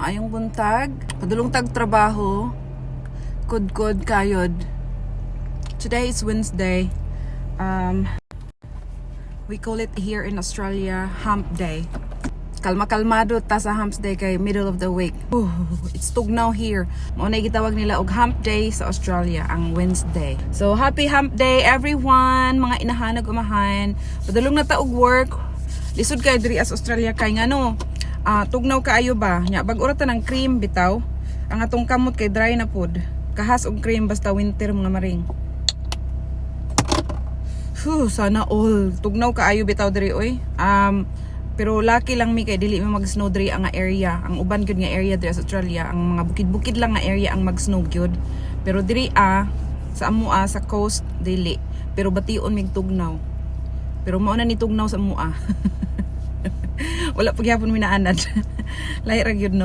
Maayong buntag, padulong tag trabaho, kod kayod. Today is Wednesday. We call it here in Australia Hump Day. Kalma-kalmado ta sa Hump Day kay middle of the week. It's tugnaw here. Mao na gitawag nila og Hump Day sa Australia, ang Wednesday. So happy Hump Day everyone, mga inahanag umahan. Padulong na ta og work. Lisod kay diri as Australia kay ngano. Tugnaw kaayo ba? Nya bag-uratan ng cream bitaw. Ang atong kamot kay dry na pod. Kahas og cream basta winter mga maring. Sana all. Tugnaw kaayo bitaw diri oy. Pero lucky lang mi kay dili mi mag-snow diri ang area. Ang uban gyud nga area diri sa Australia, ang mga bukid-bukid lang nga area ang mag-snow gyud. Pero diri sa amua sa coast dili. Pero bation mig tugnaw. Pero mao na ni tugnaw sa amua. Wala pagyapon minaanad. Lahi ra gyud no.